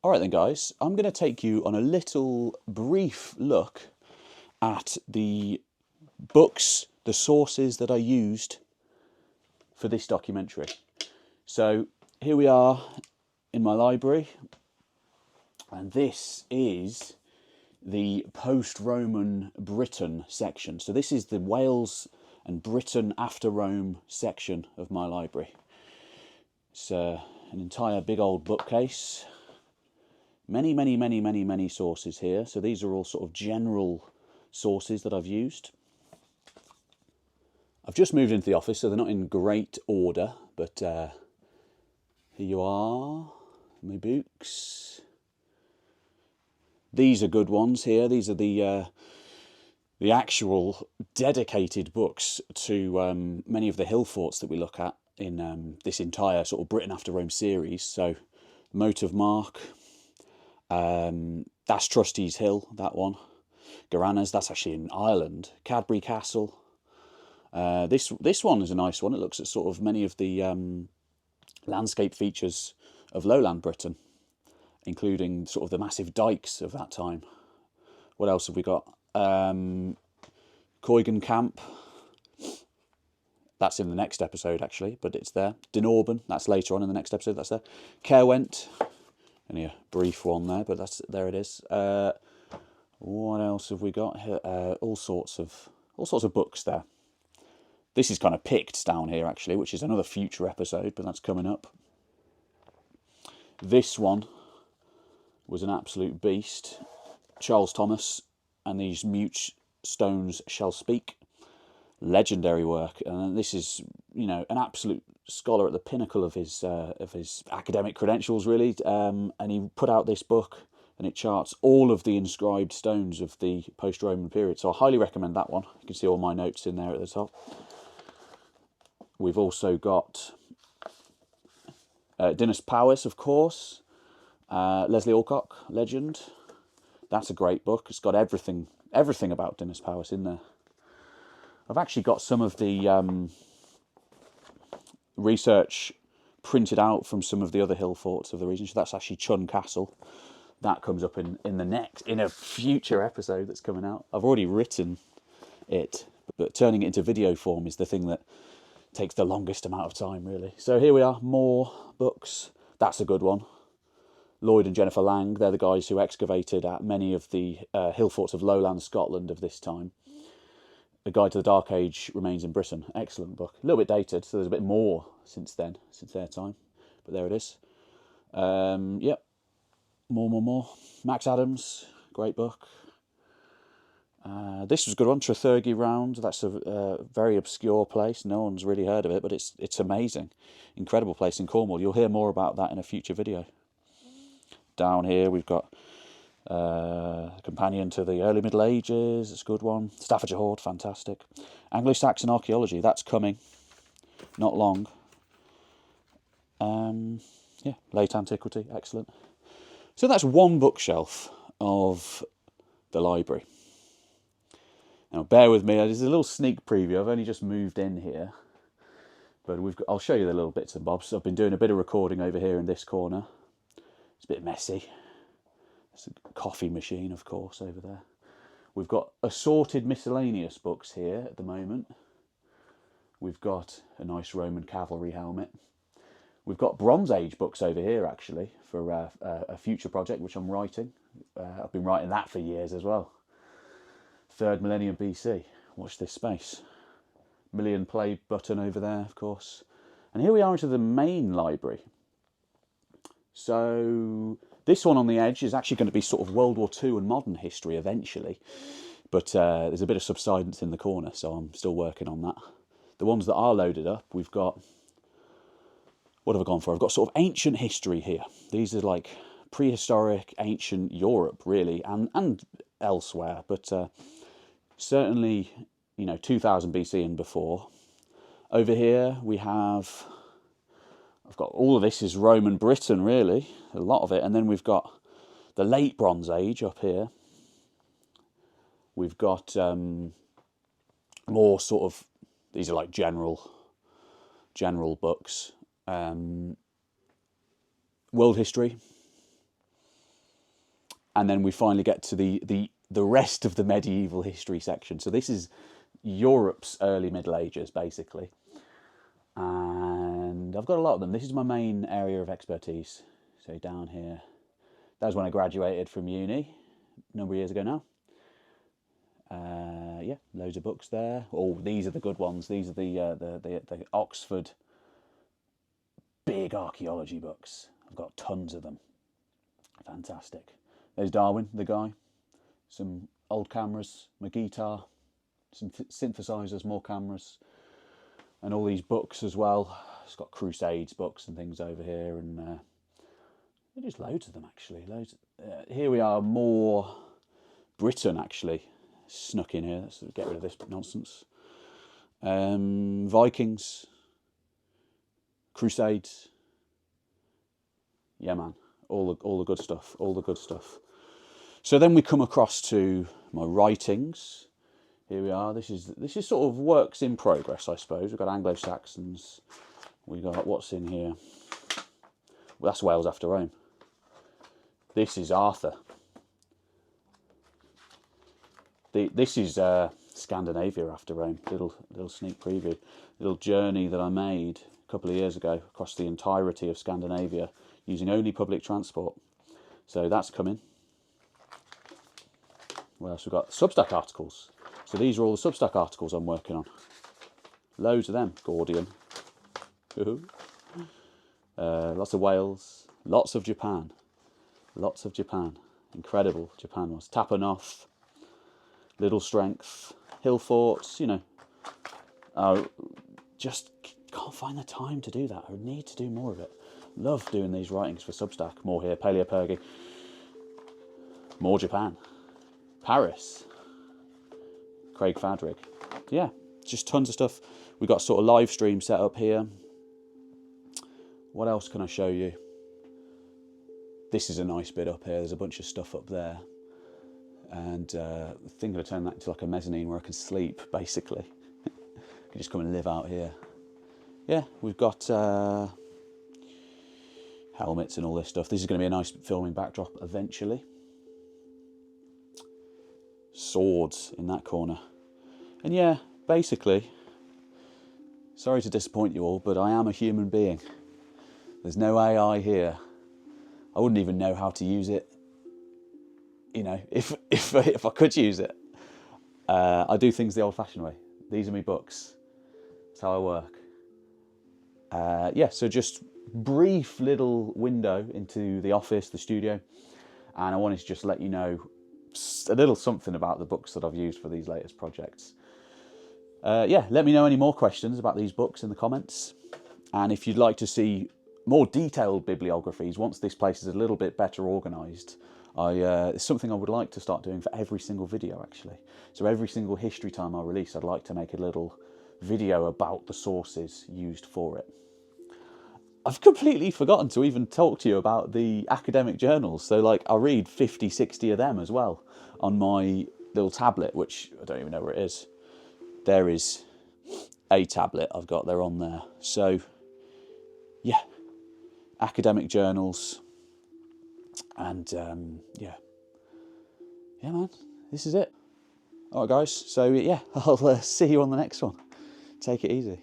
All right then, guys, I'm going to take you on a little brief look at the books, the sources that I used for this documentary. So here we are in my library, and this is the post-Roman Britain section. So this is the Wales and Britain after Rome section of my library. It's an entire big old bookcase. Many sources here. So these are all sort of general sources that I've used. I've just moved into the office, so they're not in great order, but here you are, my books. These are good ones here. These are the actual dedicated books to many of the hill forts that we look at in this entire sort of Britain after Rome series. So, Moat of Mark, that's Trustees Hill, that one. Garanas, that's actually in Ireland. Cadbury Castle. This one is a nice one. It looks at sort of many of the landscape features of lowland Britain, including sort of the massive dikes of that time. What else have we got? Coigan Camp. That's in the next episode, actually, but it's there. Dinorban, that's later on in the next episode, that's there. Caerwent, only a brief one there, but there it is. What else have we got here? All sorts of books there. This is kind of picked down here, actually, which is another future episode, but that's coming up. This one was an absolute beast. Charles Thomas and These Mute Stones Shall Speak. Legendary work. And this is, an absolute scholar at the pinnacle of his academic credentials, really. And he put out this book, and it charts all of the inscribed stones of the post-Roman period. So I highly recommend that one. You can see all my notes in there at the top. We've also got Dinas Powys, of course. Leslie Alcock, legend. That's a great book. It's got everything about Dinas Powys in there. I've actually got some of the research printed out from some of the other hill forts of the region. So that's actually Chun Castle. That comes up in a future episode that's coming out. I've already written it, but turning it into video form is the thing that takes the longest amount of time, really. So here we are, more books. That's a good one. Lloyd and Jennifer Lang, they're the guys who excavated at many of the hill forts of lowland Scotland of this time. The Guide to the Dark Age Remains in Britain. Excellent book. A little bit dated, so there's a bit more since then, since their time. But there it is. Yep. More. Max Adams, great book. This was a good one, Trethurgy Round. That's a very obscure place. No one's really heard of it, but it's amazing. Incredible place in Cornwall. You'll hear more about that in a future video. Down here we've got Companion to the Early Middle Ages. It's a good one. Staffordshire Hoard, fantastic. Anglo-Saxon Archaeology, that's coming. Not long. Late Antiquity, excellent. So that's one bookshelf of the library. Now, bear with me. There's a little sneak preview. I've only just moved in here, but I'll show you the little bits and bobs. I've been doing a bit of recording over here in this corner. It's a bit messy. There's a coffee machine, of course, over there. We've got assorted miscellaneous books here at the moment. We've got a nice Roman cavalry helmet. We've got Bronze Age books over here, actually, for a future project which I'm writing. I've been writing that for years as well. 3rd millennium BC. Watch this space. Million play button over there, of course. And here we are into the main library. So this one on the edge is actually going to be sort of World War II and modern history eventually. But there's a bit of subsidence in the corner, so I'm still working on that. The ones that are loaded up, we've got... What have I gone for? I've got sort of ancient history here. These are like prehistoric, ancient Europe, really, and elsewhere. But certainly, 2000 BC and before. Over here we have... I've got all of this is Roman Britain, really, a lot of it. And then we've got the late Bronze Age up here. We've got more sort of... These are like general books. World history. and then we finally get to the rest of the medieval history section. So this is Europe's early Middle Ages, basically. And I've got a lot of them. This is my main area of expertise. So down here, that was when I graduated from uni a number of years ago now. Yeah, loads of books there. Oh, these are the good ones. These are the Oxford big archaeology books. I've got tons of them. Fantastic. There's Darwin, the guy. Some old cameras, my guitar, some synthesizers, more cameras, and all these books as well. It's got Crusades books and things over here, and there's loads of them actually. Loads. Here we are, more Britain actually snuck in here. Let's get rid of this nonsense. Vikings, Crusades. Yeah, man, all the good stuff. All the good stuff. So then we come across to my writings. Here we are. This is sort of works in progress, I suppose. We've got Anglo-Saxons. We got what's in here. Well, that's Wales after Rome. This is Arthur. This is Scandinavia after Rome. Little sneak preview. Little journey that I made a couple of years ago across the entirety of Scandinavia using only public transport. So that's coming. What else we've got? Substack articles. So these are all the Substack articles I'm working on. Loads of them. Gordian. Lots of Wales. Lots of Japan. Lots of Japan. Incredible Japan was. Tapanoth. Little Strength. Hill Forts, you know. Just can't find the time to do that. I need to do more of it. Love doing these writings for Substack. More here. Paleopergy. More Japan. Paris. Craig Fadrig. Yeah, just tons of stuff. We've got sort of live stream set up here. What else can I show you? This is a nice bit up here. There's a bunch of stuff up there. And I think I'm going to turn that into like a mezzanine where I can sleep, basically. I can just come and live out here. Yeah, we've got helmets and all this stuff. This is going to be a nice filming backdrop eventually. Swords in that corner. And yeah, basically, sorry to disappoint you all, but I am a human being. There's no AI here. I wouldn't even know how to use it. You know, if I could use it. I do things the old-fashioned way. These are my books. That's how I work. Yeah, so just brief little window into the office, the studio, and I wanted to just let you know a little something about the books that I've used for these latest projects. Yeah, let me know any more questions about these books in the comments, and if you'd like to see more detailed bibliographies once this place is a little bit better organised, it's something I would like to start doing for every single video actually. So every single history time I release, I'd like to make a little video about the sources used for it. I've completely forgotten to even talk to you about the academic journals. So like I read 50, 60 of them as well on my little tablet, which I don't even know where it is. There is a tablet I've got, they're on there. So yeah, academic journals. And yeah man, this is it. All right guys, so yeah, I'll see you on the next one. Take it easy.